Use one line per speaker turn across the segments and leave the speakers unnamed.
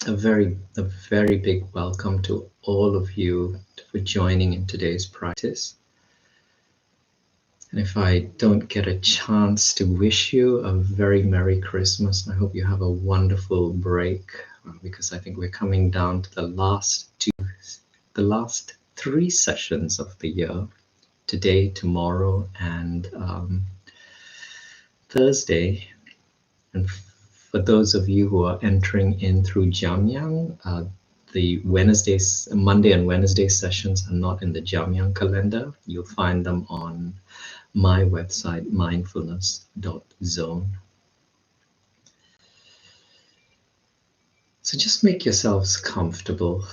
a very big welcome to all of you for joining in today's practice. And if I don't get a chance to wish you a very Merry Christmas, I hope you have a wonderful break because I think we're coming down to the last three sessions of the year, today, tomorrow, and Thursday. And for those of you who are entering in through Jamyang, the Monday and Wednesday sessions are not in the Jamyang calendar. You'll find them on my website, mindfulness.zone. So just make yourselves comfortable.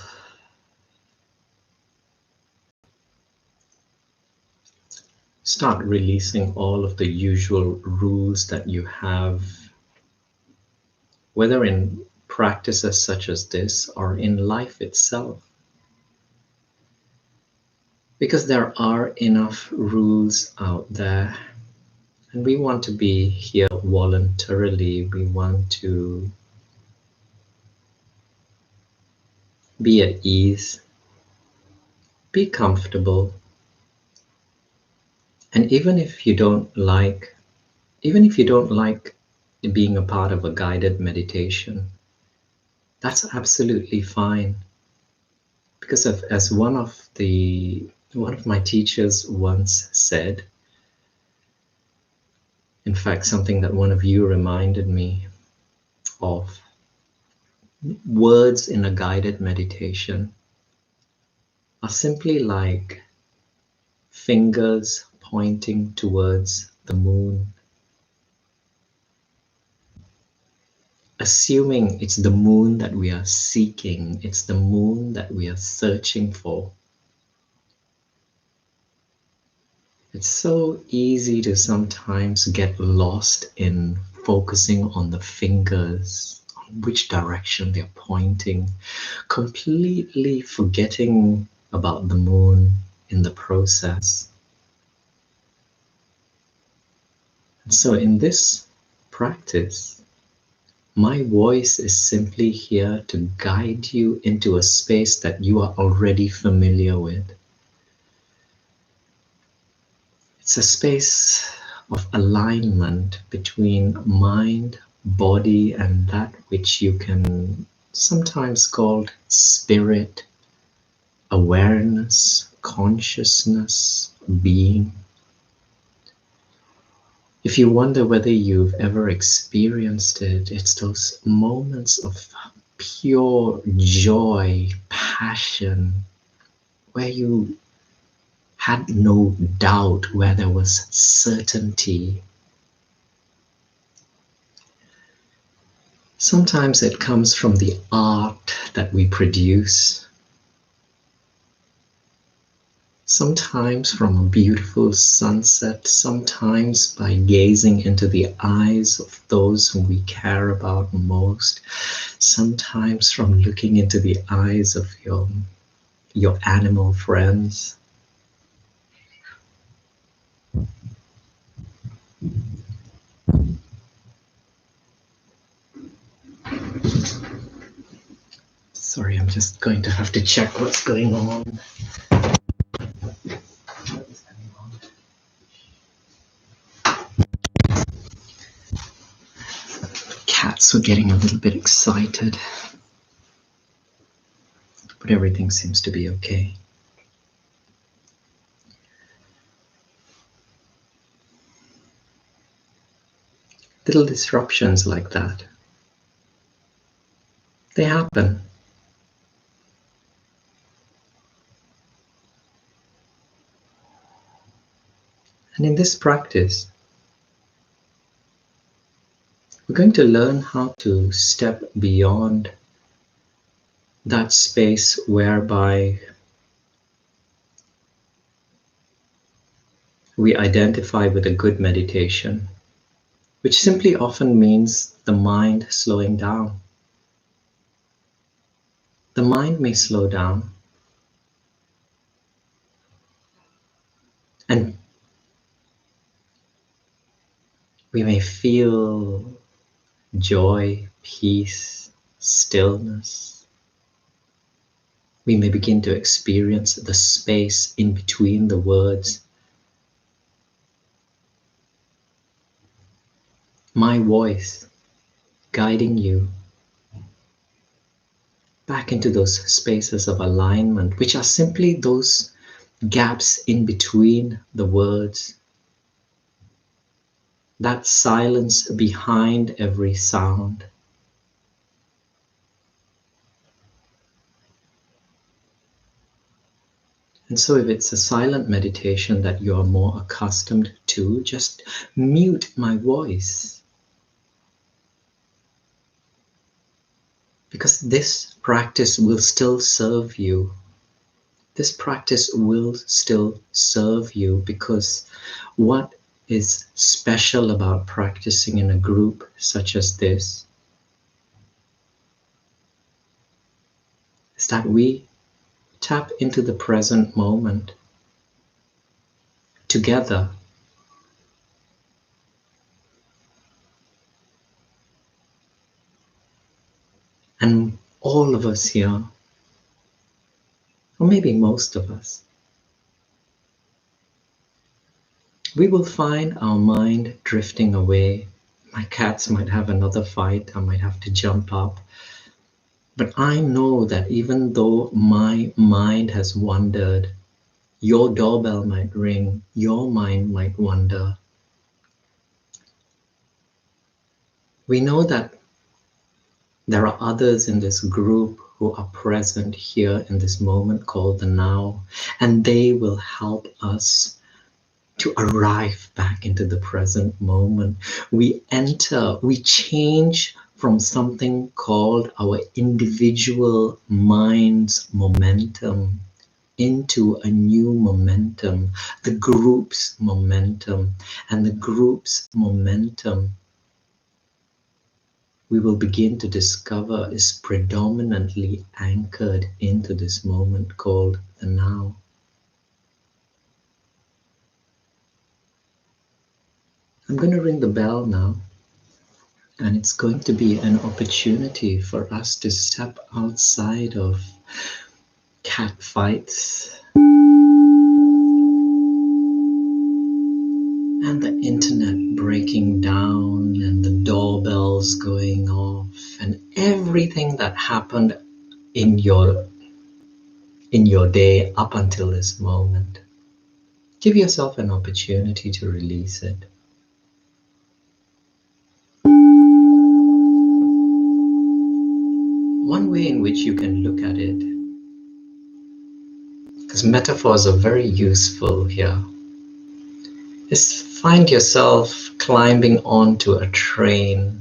Start releasing all of the usual rules that you have, whether in practices such as this or in life itself. Because there are enough rules out there, and we want to be here voluntarily. We want to be at ease, be comfortable, and even if you don't like being a part of a guided meditation, that's absolutely fine. Because as one of my teachers once said, in fact, something that one of you reminded me of, words in a guided meditation are simply like fingers pointing towards the moon, assuming it's the moon that we are seeking, it's the moon that we are searching for. It's so easy to sometimes get lost in focusing on the fingers, on which direction they're pointing, completely forgetting about the moon in the process. And so in this practice, my voice is simply here to guide you into a space that you are already familiar with. It's a space of alignment between mind, body, and that which you can sometimes call spirit, awareness, consciousness, being. If you wonder whether you've ever experienced it, it's those moments of pure joy, passion, where you had no doubt, where there was certainty. Sometimes it comes from the art that we produce, sometimes from a beautiful sunset, sometimes by gazing into the eyes of those whom we care about most, sometimes from looking into the eyes of your animal friends. Sorry, I'm just going to have to check what's going on. Cats were getting a little bit excited, but everything seems to be okay. Little disruptions like that, they happen. And in this practice, we're going to learn how to step beyond that space whereby we identify with a good meditation, which simply often means the mind slowing down. The mind may slow down, and we may feel joy, peace, stillness. We may begin to experience the space in between the words. My voice guiding you back into those spaces of alignment, which are simply those gaps in between the words, that silence behind every sound. And so if it's a silent meditation that you are more accustomed to, just mute my voice. Because this practice will still serve you. This practice will still serve you, because what is special about practicing in a group such as this is that we tap into the present moment together. And all of us here, or maybe most of us, we will find our mind drifting away. My cats might have another fight, I might have to jump up. But I know that even though my mind has wandered, your doorbell might ring, your mind might wander. We know that there are others in this group who are present here in this moment called the now, and they will help us to arrive back into the present moment. We change from something called our individual mind's momentum into a new momentum, the group's momentum. And the group's momentum, we will begin to discover, is predominantly anchored into this moment called the now. I'm going to ring the bell now, and it's going to be an opportunity for us to step outside of cat fights and the internet breaking down and the doorbells going off and everything that happened in your day up until this moment. Give yourself an opportunity to release it. One way in which you can look at it, because metaphors are very useful here, is find yourself climbing onto a train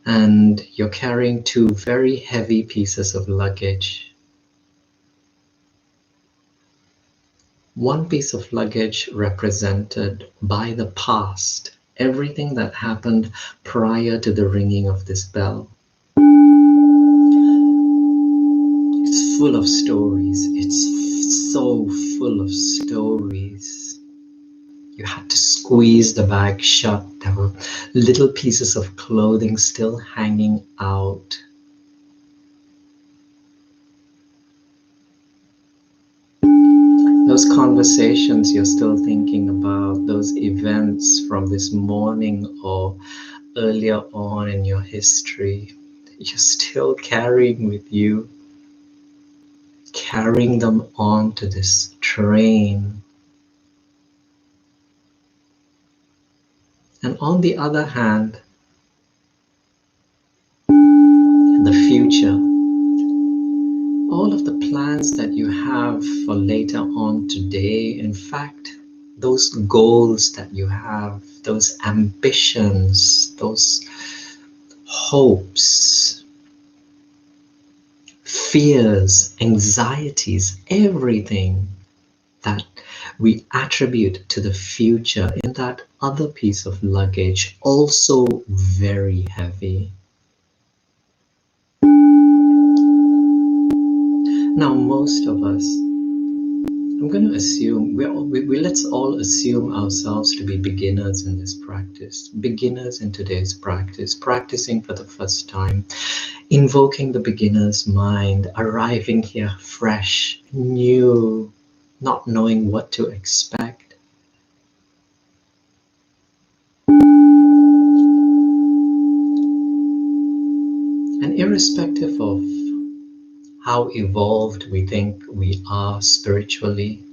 and you're carrying two very heavy pieces of luggage. One piece of luggage represented by the past, everything that happened prior to the ringing of this bell. It's full of stories. It's so full of stories. You had to squeeze the bag shut. There were little pieces of clothing still hanging out. Those conversations you're still thinking about, those events from this morning or earlier on in your history, you're still carrying with you, carrying them onto this train. And on the other hand, the future, all of the plans that you have for later on today, in fact, those goals that you have, those ambitions, those hopes, fears, anxieties, everything that we attribute to the future in that other piece of luggage, also very heavy. Now, most of us I'm going to assume, let's all assume ourselves to be beginners in this practice, beginners in today's practice, practicing for the first time, invoking the beginner's mind, arriving here fresh, new, not knowing what to expect. And irrespective of how evolved we think we are spiritually,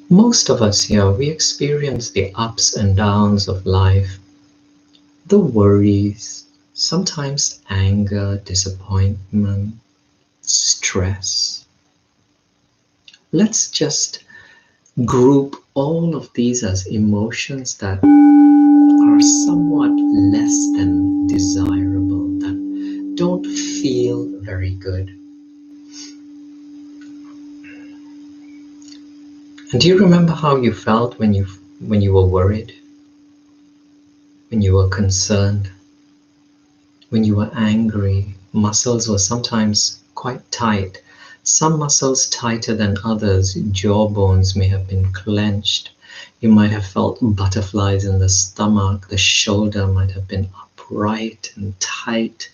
most of us here, we experience the ups and downs of life, the worries, sometimes anger, disappointment, stress. Let's just group all of these as emotions that are somewhat less than desirable, that don't feel very good. And do you remember how you felt when you were worried, when you were concerned, when you were angry? Muscles were sometimes quite tight. Some muscles tighter than others. Jaw bones may have been clenched. You might have felt butterflies in the stomach. The shoulder might have been upright and tight.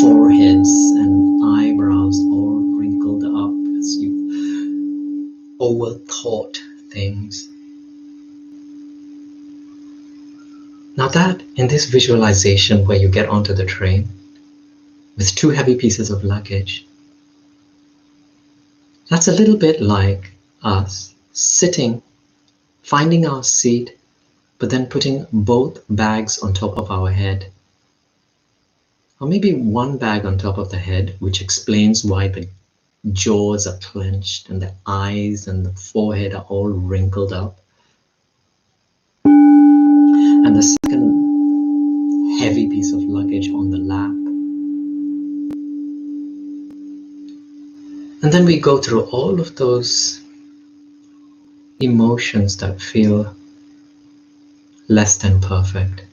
Foreheads and eyebrows all wrinkled up as you overthought things. Now that, in this visualization where you get onto the train with 2 heavy pieces of luggage, that's a little bit like us sitting, finding our seat, but then putting both bags on top of our head. Or maybe one bag on top of the head, which explains why the jaws are clenched and the eyes and the forehead are all wrinkled up. And the second heavy piece of luggage on the lap. And then we go through all of those emotions that feel less than perfect.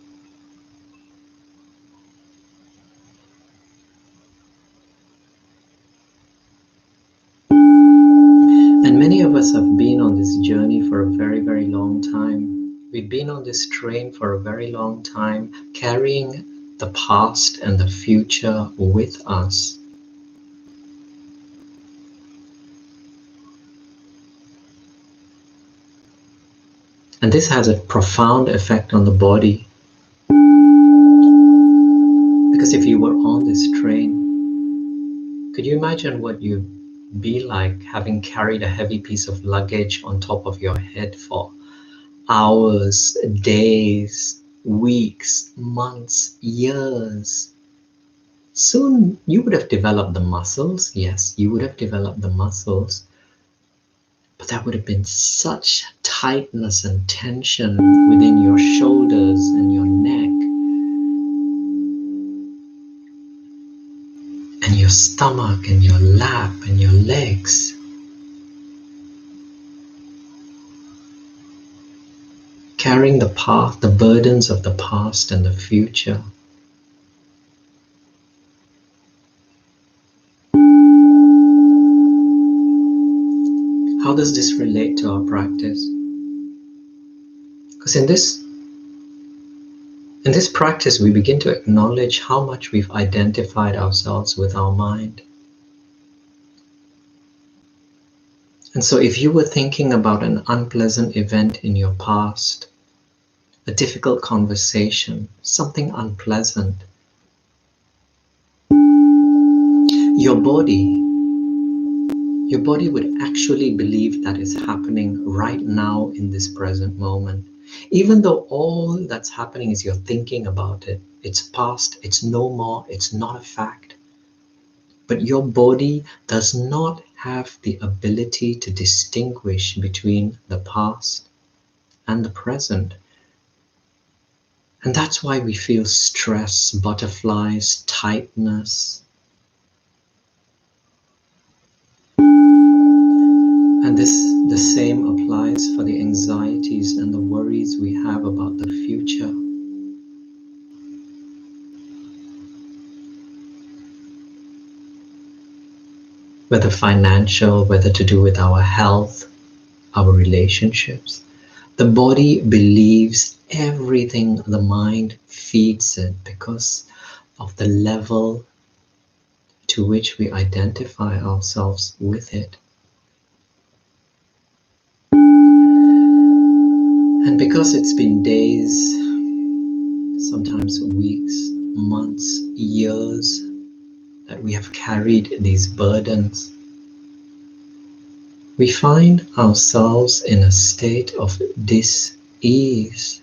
And many of us have been on this journey for a very, very long time. We've been on this train for a very long time, carrying the past and the future with us. And this has a profound effect on the body. Because if you were on this train, could you imagine what you'd be like having carried a heavy piece of luggage on top of your head for hours, days, weeks, months, years? Soon you would have developed the muscles. Yes, you would have developed the muscles. But that would have been such tightness and tension within your shoulders and your neck and your stomach and your lap and your legs. Carrying the past, the burdens of the past and the future. How does this relate to our practice? Because in this practice, we begin to acknowledge how much we've identified ourselves with our mind. And so if you were thinking about an unpleasant event in your past, a difficult conversation, something unpleasant, your body would actually believe that is happening right now in this present moment. Even though all that's happening is you're thinking about it, it's past, it's no more, it's not a fact. But your body does not have the ability to distinguish between the past and the present. And that's why we feel stress, butterflies, tightness. And the same applies for the anxieties and the worries we have about the future. whether financial, whether to do with our health, our relationships. The body believes everything the mind feeds it because of the level to which we identify ourselves with it. And because it's been days, sometimes weeks, months, years that we have carried these burdens, we find ourselves in a state of dis-ease.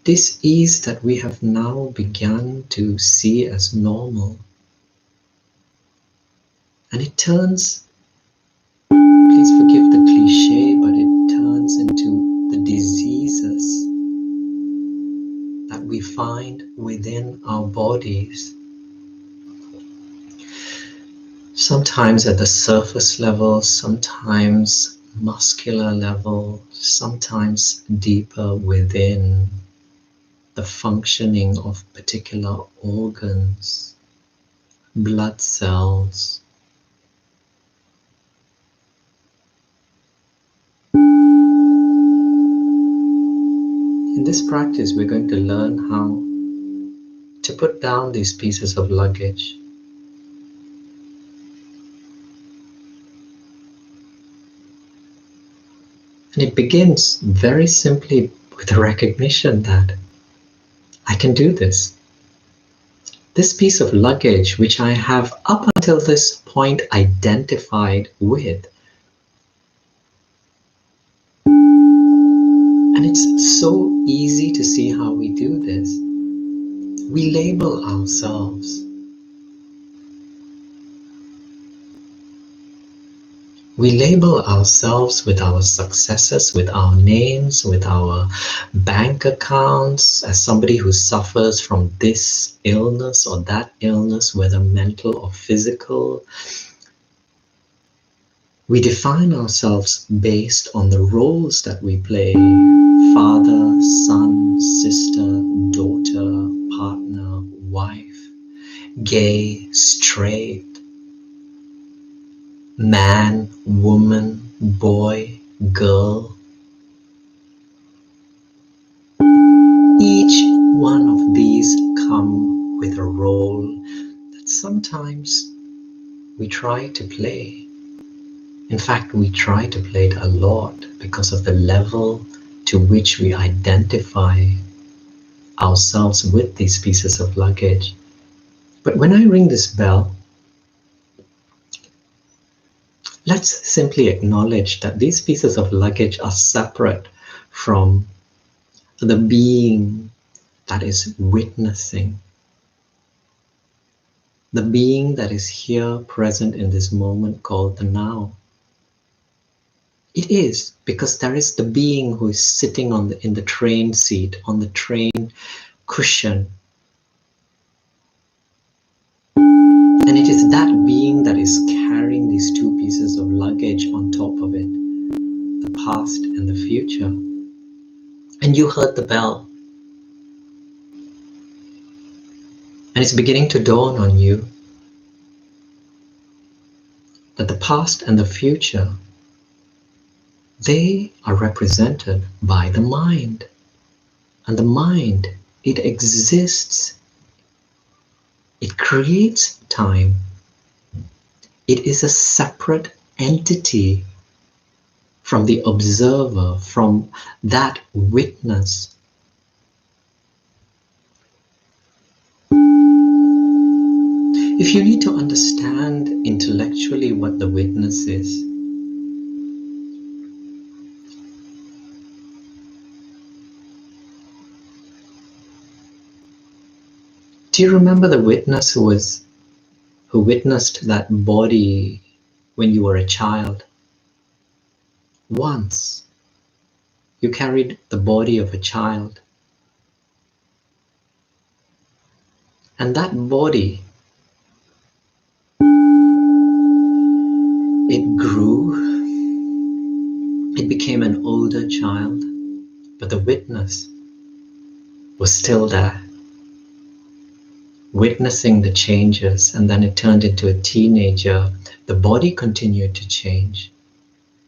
Dis-ease that we have now begun to see as normal. And it turns, please forgive the cliche, but it turns into the diseases that we find within our bodies. Sometimes at the surface level, sometimes muscular level, sometimes deeper within the functioning of particular organs, blood cells. In this practice, we're going to learn how to put down these pieces of luggage. And it begins very simply with the recognition that I can do this. This piece of luggage, which I have up until this point identified with, and it's so easy to see how we do this. We label ourselves. We label ourselves with our successes, with our names, with our bank accounts, as somebody who suffers from this illness or that illness, whether mental or physical. We define ourselves based on the roles that we play: father, son, sister, daughter, partner, wife, gay, straight, man, woman, boy, girl. Each one of these come with a role that sometimes we try to play. In fact, we try to play it a lot because of the level to which we identify ourselves with these pieces of luggage. But when I ring this bell, let's simply acknowledge that these pieces of luggage are separate from the being that is witnessing, the being that is here present in this moment called the now. It is because there is the being who is sitting in the train seat, on the train cushion. And it is that being that is carrying these two pieces of luggage on top of it, the past and the future. And you heard the bell. And it's beginning to dawn on you that the past and the future, they are represented by the mind. And the mind, it exists. It creates time. It is a separate entity from the observer, from that witness. If you need to understand intellectually what the witness is, do you remember the witness who witnessed that body when you were a child? Once you carried the body of a child, and that body, it grew, it became an older child, but the witness was still there. witnessing the changes, and then it turned into a teenager. The body continued to change.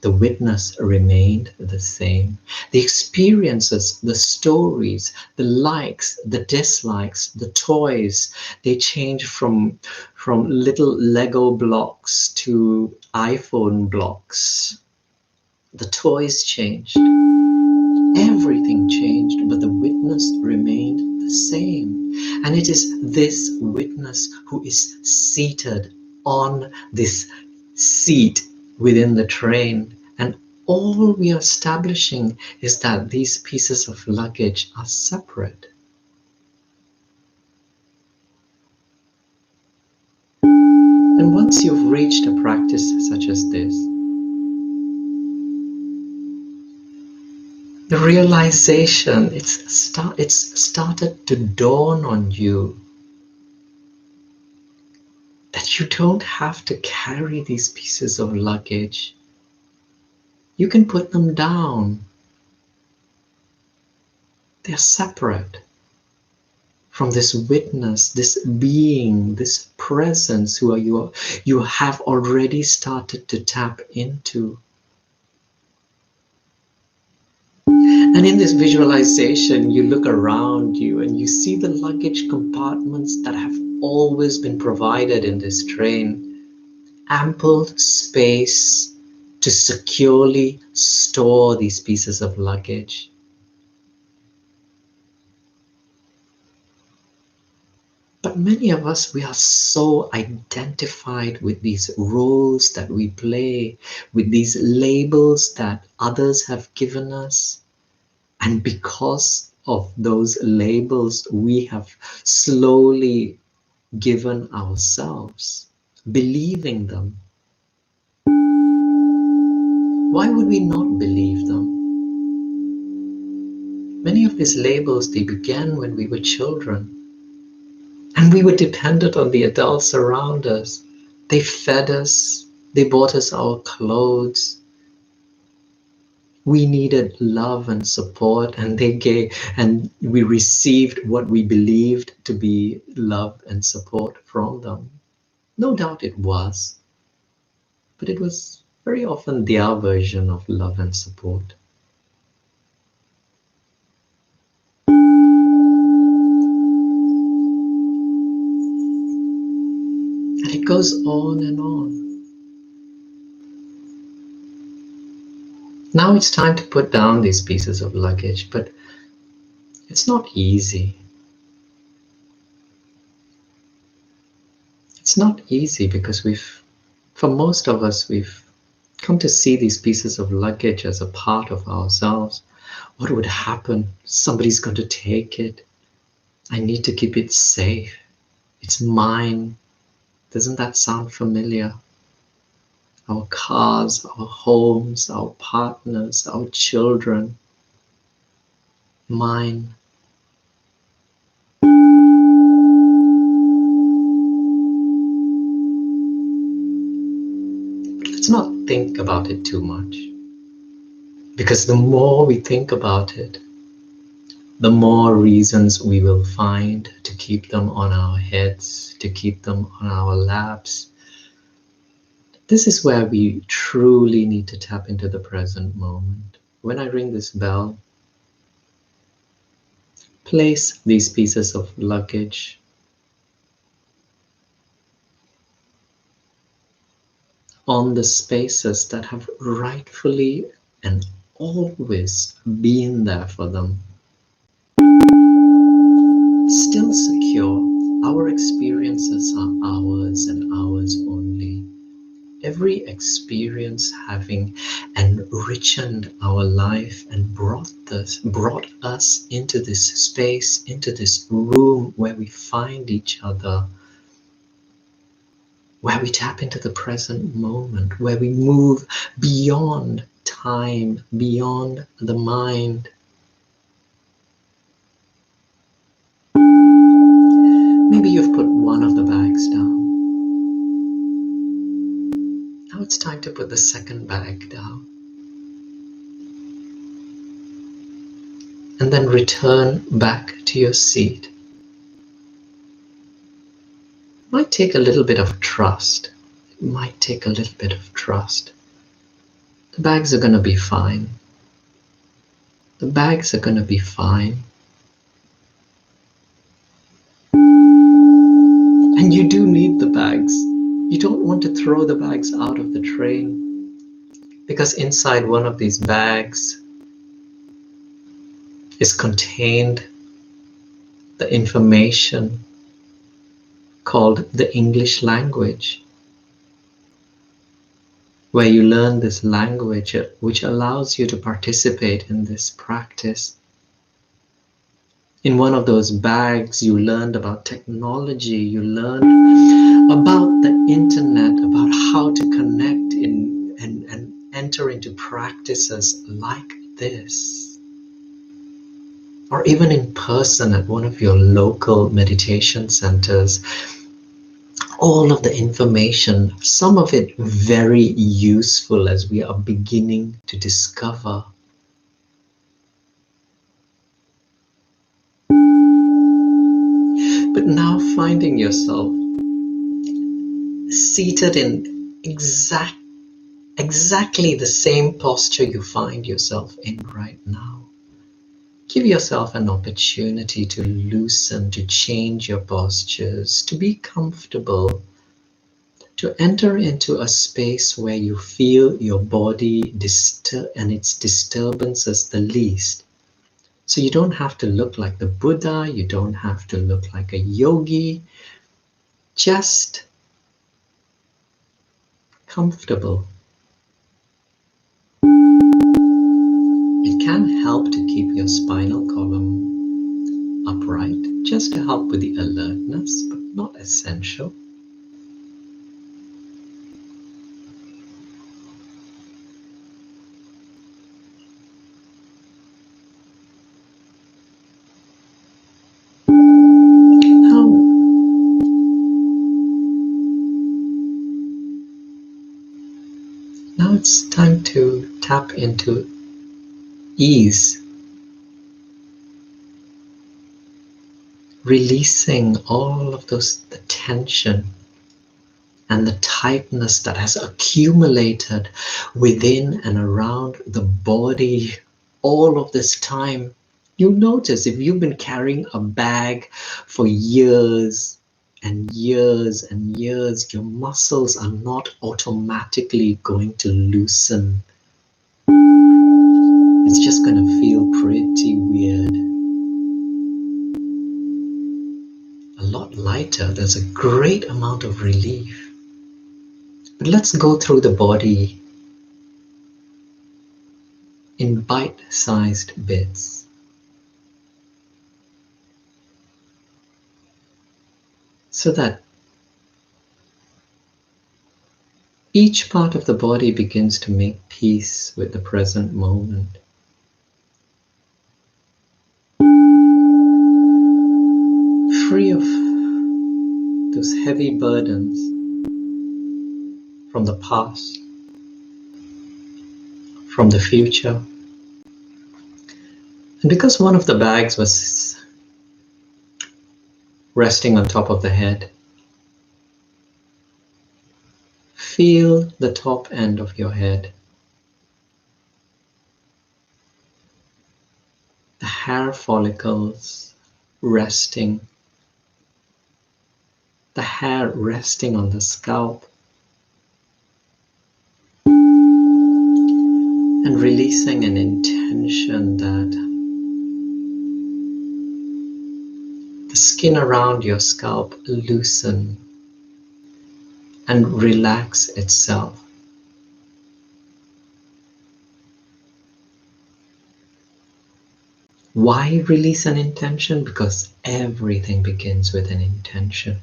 The witness remained the same. The experiences, the stories, the likes, the dislikes, the toys, they changed from little Lego blocks to iPhone blocks. The toys changed. Everything changed, but the witness remained the same. And it is this witness who is seated on this seat within the train. And all we are establishing is that these pieces of luggage are separate. And once you've reached a practice such as this, the realization, it's started to dawn on you that you don't have to carry these pieces of luggage. You can put them down. They're separate from this witness, this being, this presence who you have already started to tap into. And in this visualization, you look around you and you see the luggage compartments that have always been provided in this train. Ample space to securely store these pieces of luggage. But many of us, we are so identified with these roles that we play, with these labels that others have given us. And because of those labels, we have slowly given ourselves, believing them. Why would we not believe them? Many of these labels, they began when we were children. And we were dependent on the adults around us. They fed us, they bought us our clothes. We needed love and support, and they gave, and we received what we believed to be love and support from them. No doubt it was, but it was very often their version of love and support. And it goes on and on. Now it's time to put down these pieces of luggage, but it's not easy. It's not easy because for most of us, we've come to see these pieces of luggage as a part of ourselves. What would happen? Somebody's going to take it. I need to keep it safe. It's mine. Doesn't that sound familiar? Our cars, our homes, our partners, our children. Mine. But let's not think about it too much. Because the more we think about it, the more reasons we will find to keep them on our heads, to keep them on our laps. This is where we truly need to tap into the present moment. When I ring this bell, place these pieces of luggage on the spaces that have rightfully and always been there for them. Still secure, our experiences are ours and ours only. Every experience having enriched our life and brought us into this space, into this room where we find each other, where we tap into the present moment, where we move beyond time, beyond the mind. Maybe you've put one of the bags down. Now it's time to put the second bag down. And then return back to your seat. Might take a little bit of trust. It might take a little bit of trust. The bags are going to be fine. The bags are going to be fine. And you do need the bags. You don't want to throw the bags out of the train, because inside one of these bags is contained the information called the English language, where you learn this language which allows you to participate in this practice. In one of those bags, you learned about technology, you learned about the internet, about how to connect in and enter into practices like this. Or even in person at one of your local meditation centers, all of the information, some of it very useful as we are beginning to discover. But now finding yourself seated in exactly the same posture you find yourself in right now. Give yourself an opportunity to loosen, to change your postures, to be comfortable, to enter into a space where you feel your body and its disturbances the least. So you don't have to look like the Buddha, you don't have to look like a yogi, just comfortable. It can help to keep your spinal column upright, just to help with the alertness, but not essential. Now it's time to tap into ease, releasing all of the tension and the tightness that has accumulated within and around the body all of this time. You'll notice if you've been carrying a bag for years and years and years, your muscles are not automatically going to loosen. It's just going to feel pretty weird. A lot lighter. There's a great amount of relief. But let's go through the body in bite-sized bits. So that each part of the body begins to make peace with the present moment. Free of those heavy burdens from the past, from the future. And because one of the bags was resting on top of the head, feel the top end of your head. The hair follicles resting. The hair resting on the scalp. And releasing an intention that the skin around your scalp loosen and relax itself. Why release an intention? Because everything begins with an intention.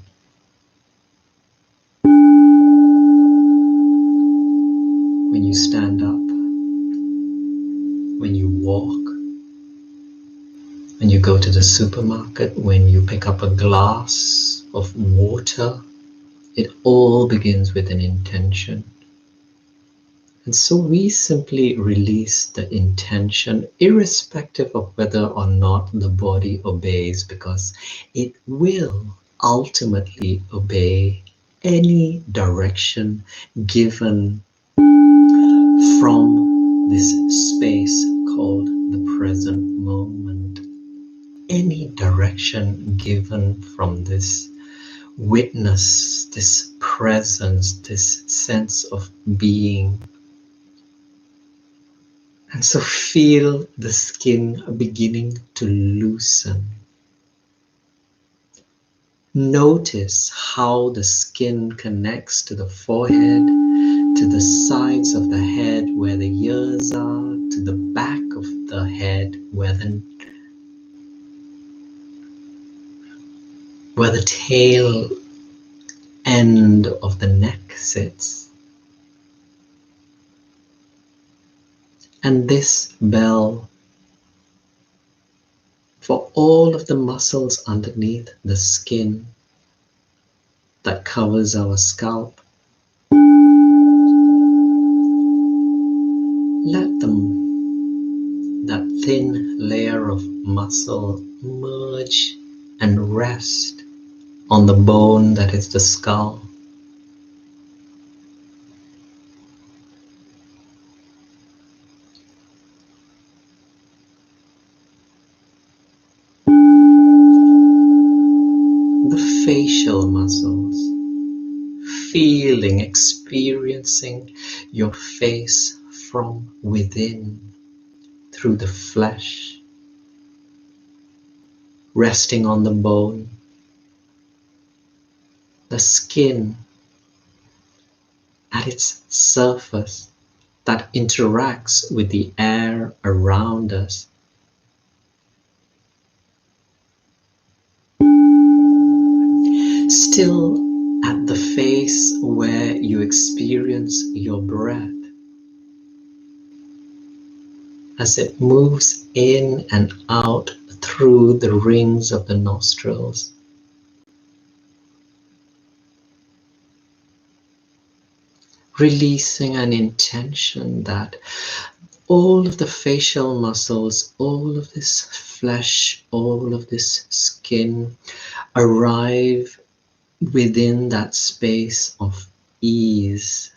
When you stand up, when you walk, when you go to the supermarket, when you pick up a glass of water, it all begins with an intention. And so we simply release the intention, irrespective of whether or not the body obeys, because it will. ultimately obey any direction given from this space called the present moment. Any direction given from this witness, this presence, this sense of being. And so feel the skin beginning to loosen. Notice how the skin connects to the forehead, to the sides of the head where the ears are, to the back of the head where the tail end of the neck sits. And this bell for all of the muscles underneath the skin that covers our scalp. Let that thin layer of muscle merge and rest on the bone that is the skull. The facial muscles, feeling, experiencing your face from within through the flesh, resting on the bone, the skin at its surface that interacts with the air around us. Still at the face where you experience your breath as it moves in and out through the rings of the nostrils. Releasing an intention that all of the facial muscles, all of this flesh, all of this skin arrive within that space of ease.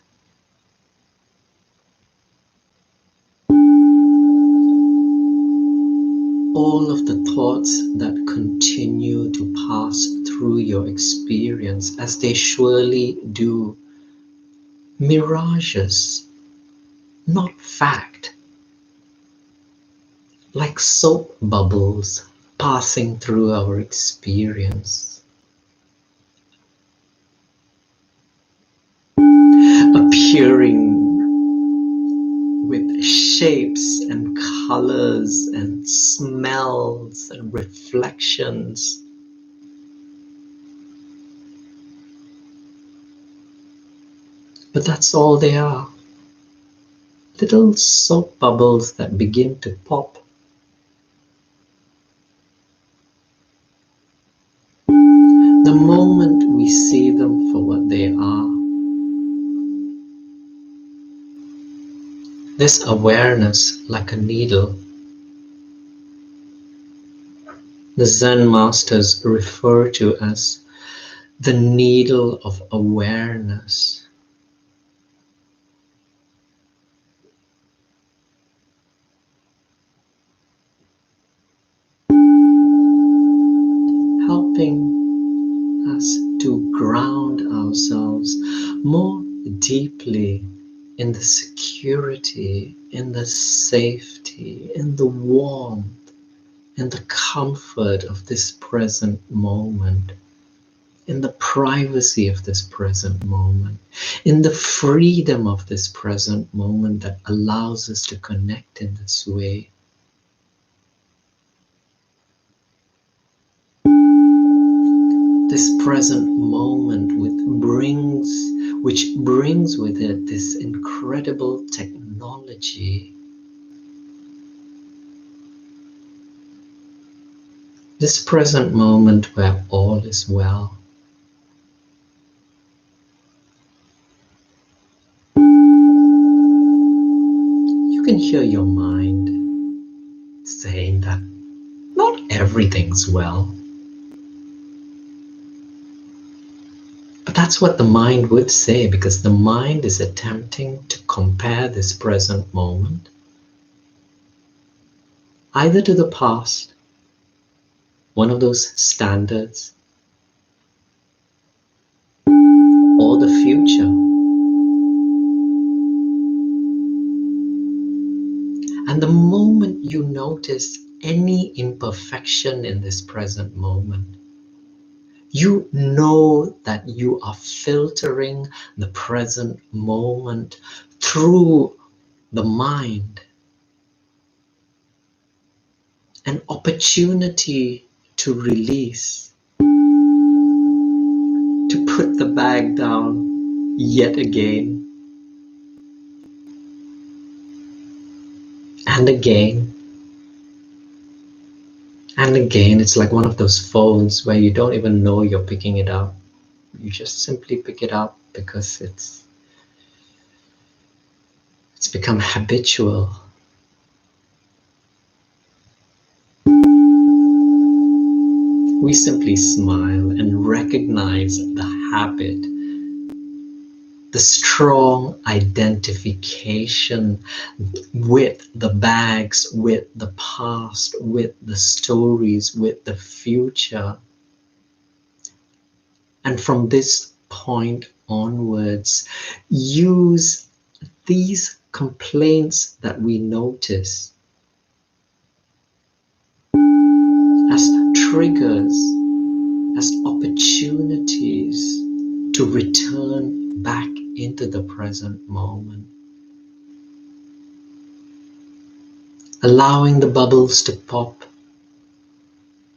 All of the thoughts that continue to pass through your experience, as they surely do, mirages, not fact, like soap bubbles passing through our experience, appearing with shapes and colors and smells and reflections. But that's all they are. Little soap bubbles that begin to pop. The moment we see them for what they are, this awareness, like a needle, the Zen masters refer to as the needle of awareness. Helping us to ground ourselves more deeply in the security, in the safety, in the warmth, in the comfort of this present moment, in the privacy of this present moment, in the freedom of this present moment that allows us to connect in this way. This present moment which brings with it this incredible technology. This present moment where all is well. You can hear your mind saying that not everything's well. But that's what the mind would say, because the mind is attempting to compare this present moment either to the past, one of those standards, or the future. And the moment you notice any imperfection in this present moment, you know that you are filtering the present moment through the mind. An opportunity to release, to put the bag down yet again and again and again. It's like one of those phones where you don't even know you're picking it up. You just simply pick it up because it's become habitual. We simply smile and recognize the habit, the strong identification with the bags, with the past, with the stories, with the future. And from this point onwards, use these complaints that we notice as triggers, as opportunities to return back into the present moment. Allowing the bubbles to pop,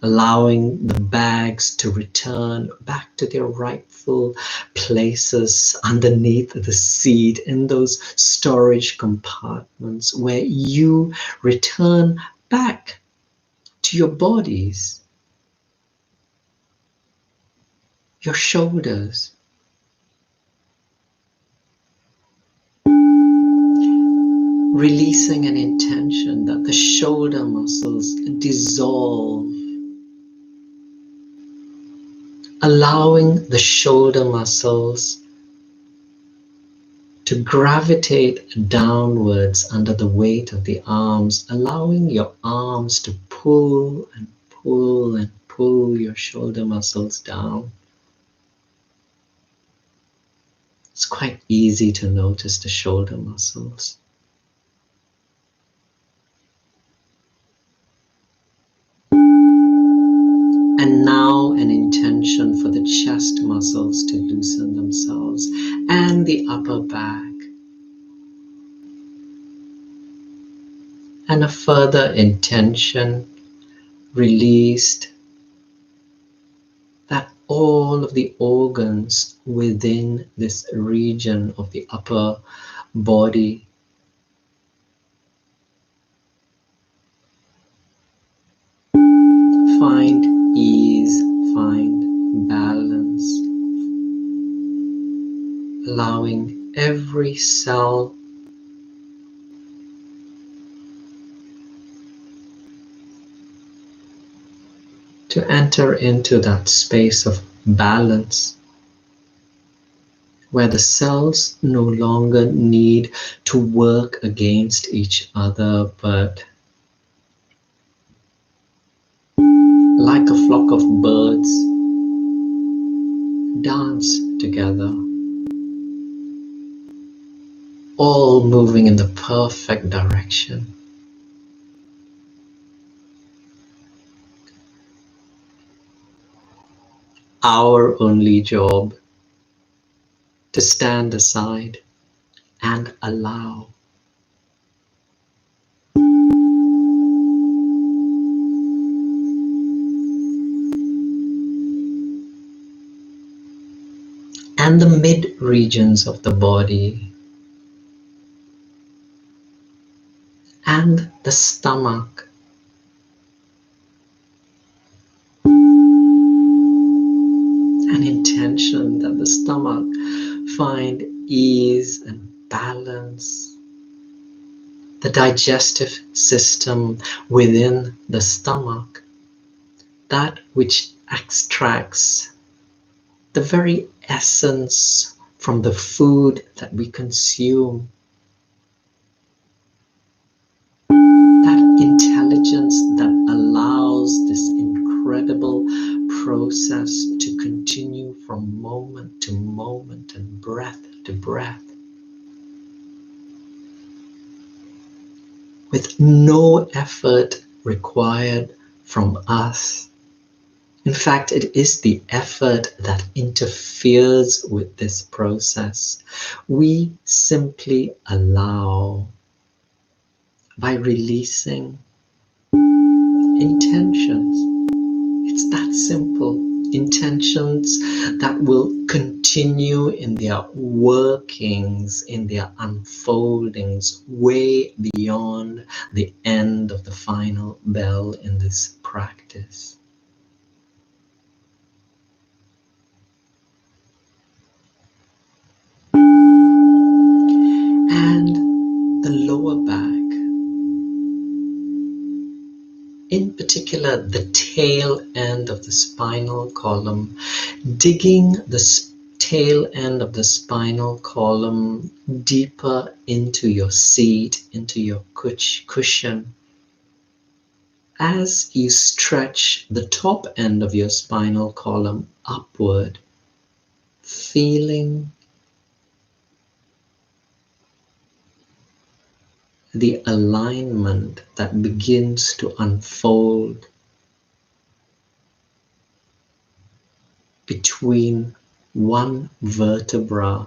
allowing the bags to return back to their rightful places underneath the seat in those storage compartments where you return back to your bodies, your shoulders. Releasing an intention that the shoulder muscles dissolve, allowing the shoulder muscles to gravitate downwards under the weight of the arms, allowing your arms to pull and pull and pull your shoulder muscles down. It's quite easy to notice the shoulder muscles. And now an intention for the chest muscles to loosen themselves and the upper back. And a further intention released that all of the organs within this region of the upper body find ease, find balance, allowing every cell to enter into that space of balance where the cells no longer need to work against each other, but like a flock of birds, dance together, all moving in the perfect direction. Our only job to stand aside and allow. And the mid regions of the body and the stomach. An intention that the stomach find ease and balance. The digestive system within the stomach, that which extracts the very essence from the food that we consume, that intelligence that allows this incredible process to continue from moment to moment and breath to breath, with no effort required from us. In fact, it is the effort that interferes with this process. We simply allow by releasing intentions. It's that simple. Intentions that will continue in their workings, in their unfoldings, way beyond the end of the final bell in this practice. And the lower back, in particular the tail end of the spinal column, digging the tail end of the spinal column deeper into your seat, into your cushion. As you stretch the top end of your spinal column upward, feeling the alignment that begins to unfold between one vertebra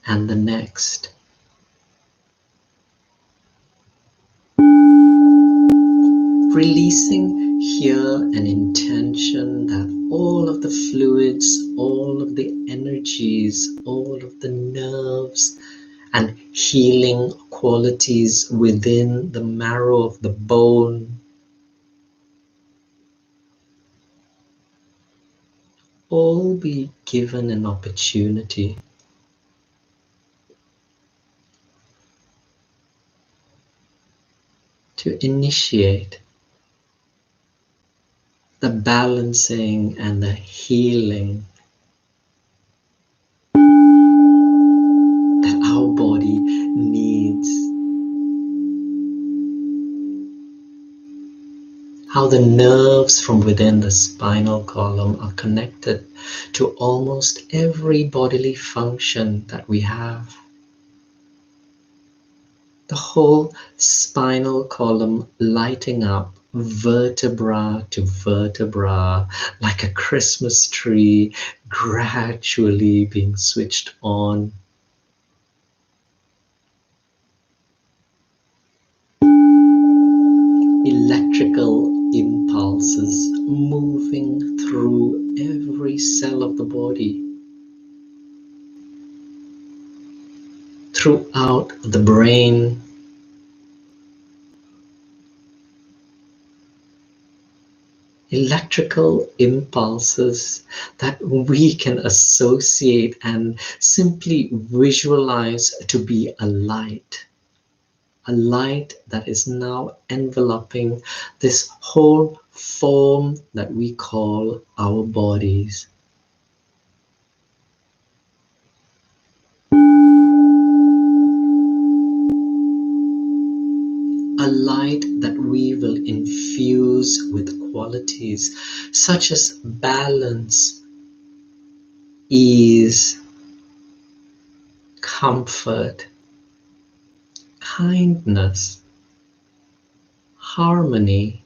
and the next. Releasing here an intention that all of the fluids, all of the energies, all of the nerves and healing qualities within the marrow of the bone all be given an opportunity to initiate the balancing and the healing that our body needs. How the nerves from within the spinal column are connected to almost every bodily function that we have. The whole spinal column lighting up vertebra to vertebra like a Christmas tree gradually being switched on. Electrical impulses moving through every cell of the body, throughout the brain, electrical impulses that we can associate and simply visualize to be a light that is now enveloping this whole form that we call our bodies. A light that we will infuse with qualities such as balance, ease, comfort, kindness, harmony.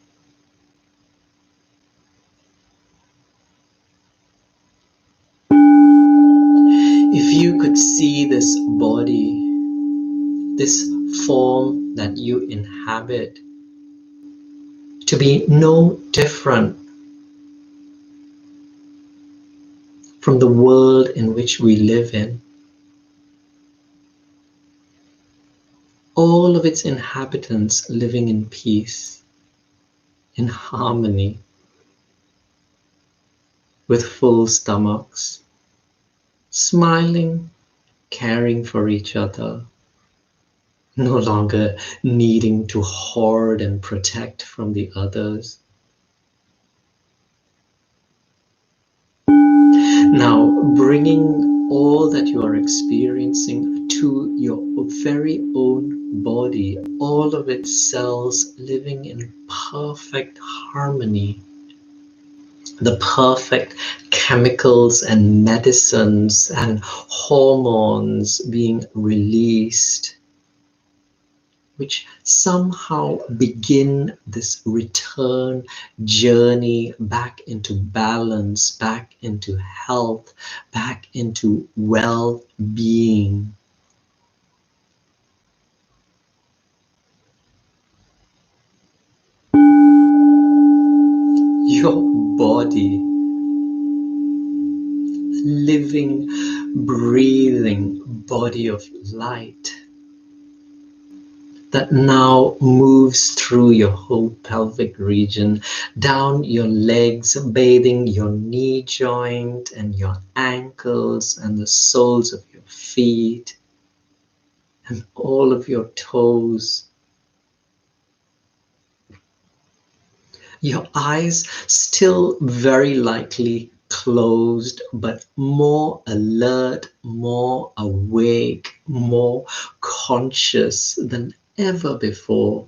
If you could see this body, this form that you inhabit, to be no different from the world in which we live in, all of its inhabitants living in peace, in harmony, with full stomachs, smiling, caring for each other, no longer needing to hoard and protect from the others. Now, bringing all that you are experiencing to your very own body, all of its cells living in perfect harmony, the perfect chemicals and medicines and hormones being released, which somehow begin this return journey back into balance, back into health, back into well-being. Your body, living, breathing body of light that now moves through your whole pelvic region, down your legs, bathing your knee joint and your ankles and the soles of your feet and all of your toes. Your eyes still very likely closed, but more alert, more awake, more conscious than ever before.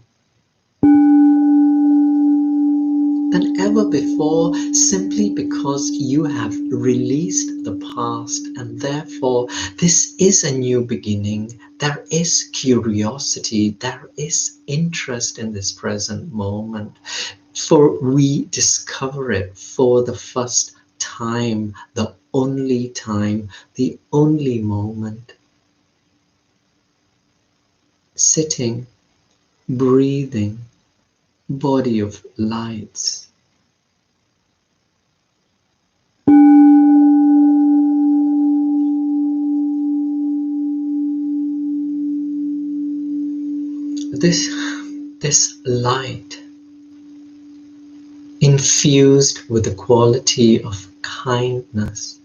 Simply because you have released the past, and therefore this is a new beginning. There is curiosity, there is interest in this present moment, for we discover it for the first time, the only moment. Sitting, breathing, body of lights. This light, infused with the quality of kindness,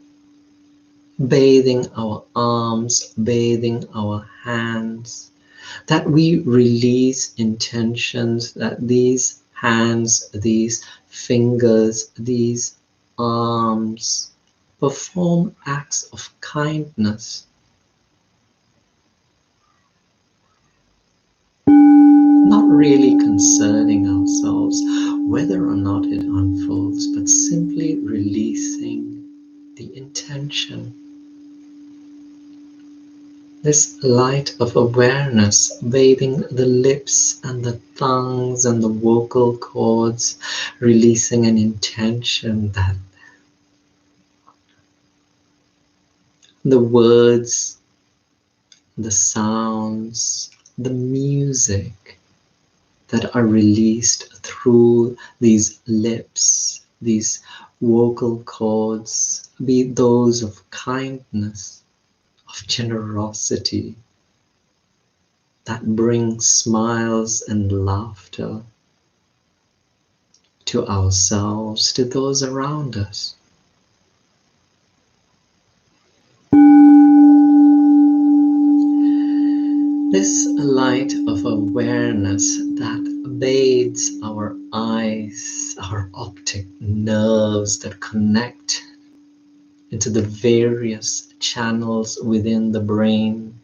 bathing our arms, bathing our hands, that we release intentions, that these hands, these fingers, these arms perform acts of kindness, not really concerning ourselves whether or not it unfolds, but simply releasing the intention. This light of awareness bathing the lips and the tongues and the vocal cords, releasing an intention that the words, the sounds, the music that are released through these lips, these vocal cords, be those of kindness, of generosity, that bring smiles and laughter to ourselves, to those around us. This light of awareness that bathes our eyes, our optic nerves that connect into the various channels within the brain,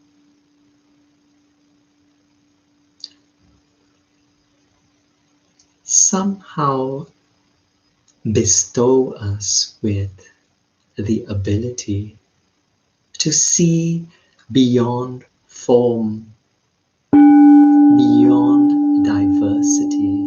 somehow bestow us with the ability to see beyond form, beyond diversity,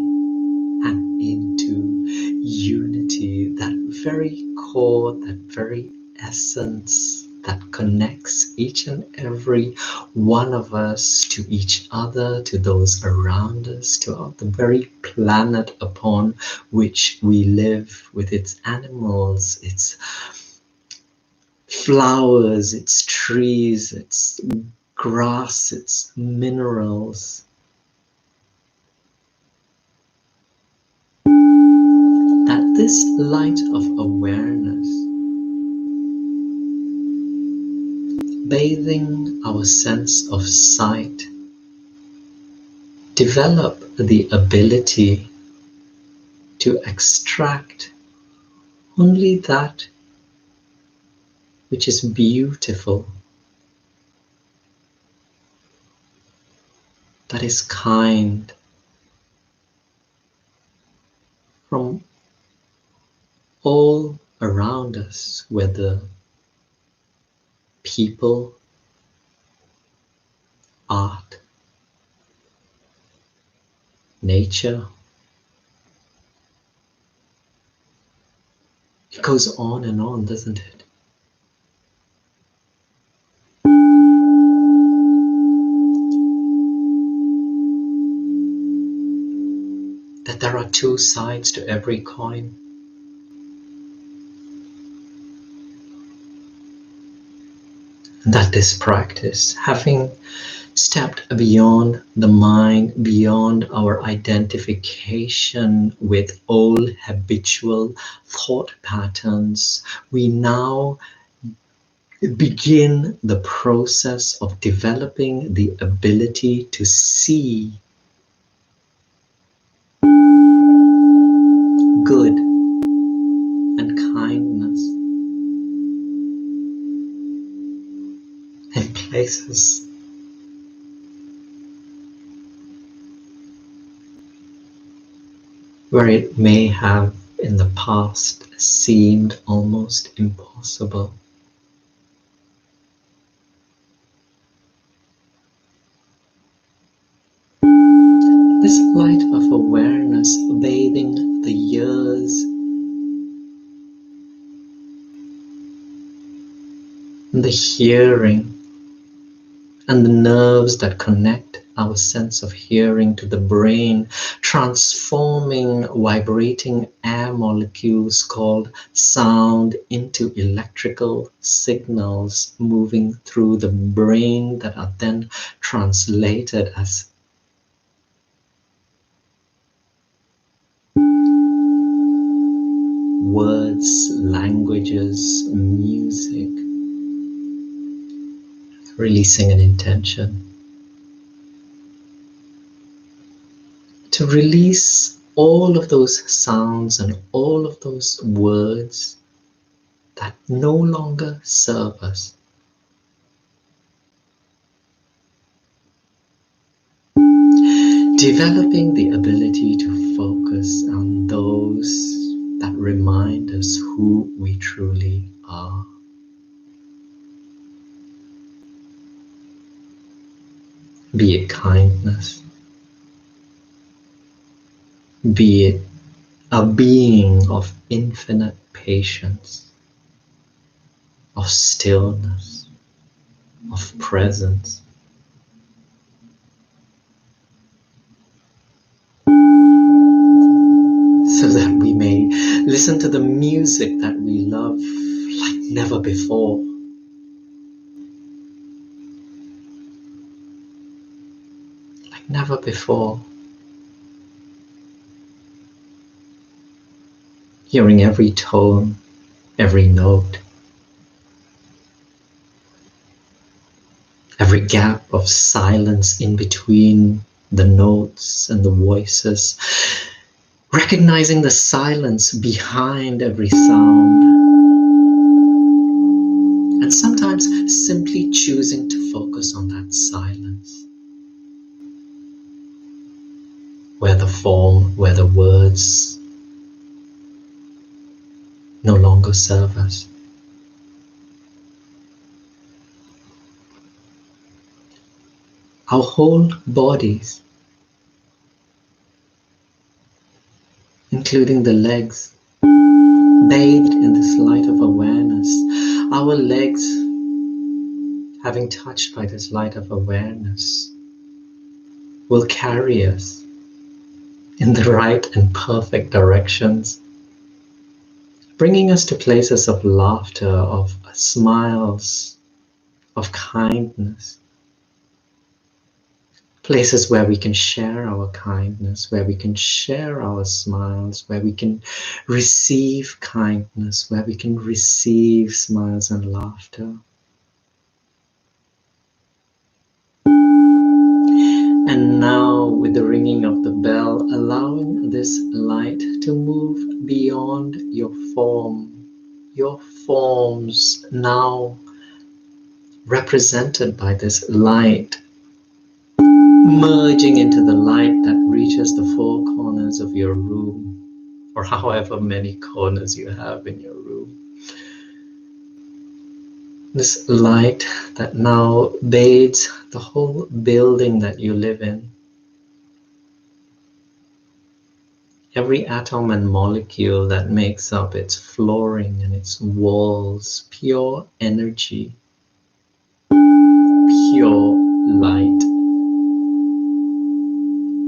and into unity, that very core, that very essence that connects each and every one of us to each other, to those around us, to the very planet upon which we live, with its animals, its flowers, its trees, its grass, its minerals. That this light of awareness, bathing our sense of sight, develop the ability to extract only that which is beautiful, that is kind, from all around us, whether people, art, nature. It goes on and on, doesn't it? That there are two sides to every coin. And that this practice, having stepped beyond the mind, beyond our identification with old habitual thought patterns, we now begin the process of developing the ability to see good and kindness in places where it may have in the past seemed almost impossible. This light of awareness bathing the ears and the hearing and the nerves that connect our sense of hearing to the brain, transforming vibrating air molecules called sound into electrical signals moving through the brain that are then translated as words, languages, music, releasing an intention to release all of those sounds and all of those words that no longer serve us. Developing the ability to focus on those that remind us who we truly are. Be it kindness, be it a being of infinite patience, of stillness, of presence. So that we may listen to the music that we love like never before. Like never before. Hearing every tone, every note, every gap of silence in between the notes and the voices, recognizing the silence behind every sound, and sometimes simply choosing to focus on that silence, where the form, where the words no longer serve us. Our whole bodies, including the legs, bathed in this light of awareness. Our legs, having touched by this light of awareness, will carry us in the right and perfect directions, bringing us to places of laughter, of smiles, of kindness. Places where we can share our kindness, where we can share our smiles, where we can receive kindness, where we can receive smiles and laughter. And now, with the ringing of the bell, allowing this light to move beyond your form, your forms now represented by this light, merging into the light that reaches the four corners of your room, or however many corners you have in your room. This light that now bathes the whole building that you live in. Every atom and molecule that makes up its flooring and its walls, pure energy, pure light.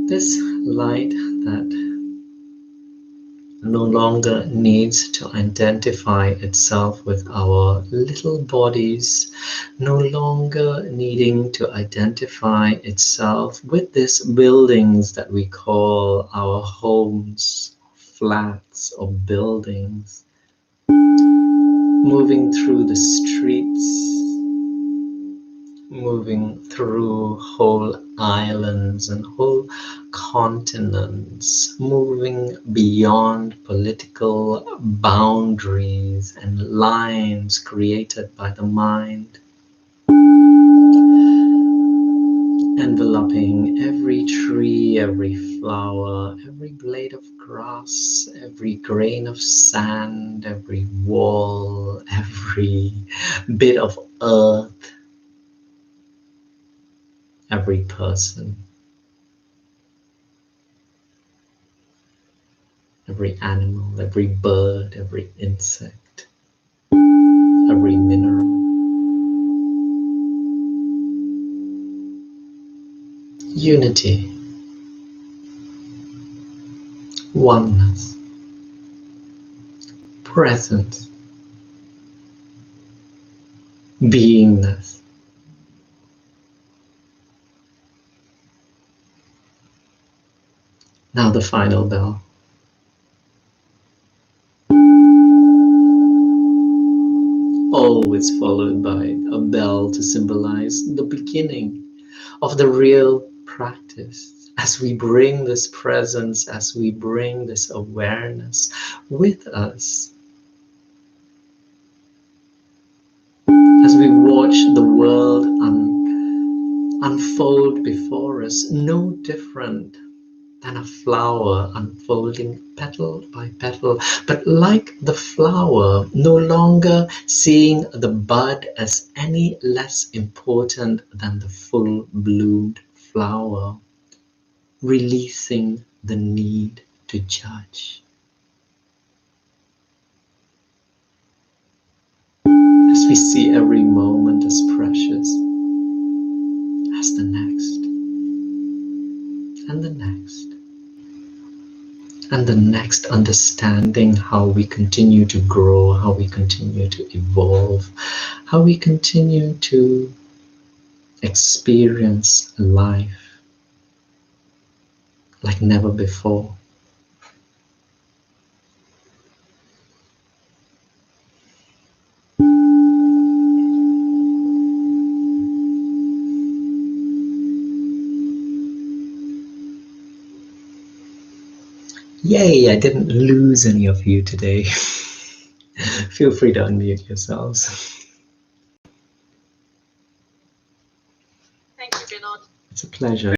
This light that no longer needs to identify itself with our little bodies, no longer needing to identify itself with these buildings that we call our homes, flats, or buildings, moving through the streets, moving through whole islands and whole continents, moving beyond political boundaries and lines created by the mind, enveloping every tree, every flower, every blade of grass, every grain of sand, every wall, every bit of earth, every person, every animal, every bird, every insect, every mineral. Unity, oneness, presence, beingness. Now the final bell. Always followed by a bell to symbolize the beginning of the real practice. As we bring this presence, as we bring this awareness with us, as we watch the world unfold before us, no different than a flower unfolding petal by petal, but like the flower, no longer seeing the bud as any less important than the full bloomed flower, releasing the need to judge. As we see every moment as precious as the next, and the next, and the next, understanding how we continue to grow, how we continue to evolve, how we continue to experience life like never before. Yay, I didn't lose any of you today. Feel free to unmute yourselves.
Thank you, Vinod.
It's a pleasure.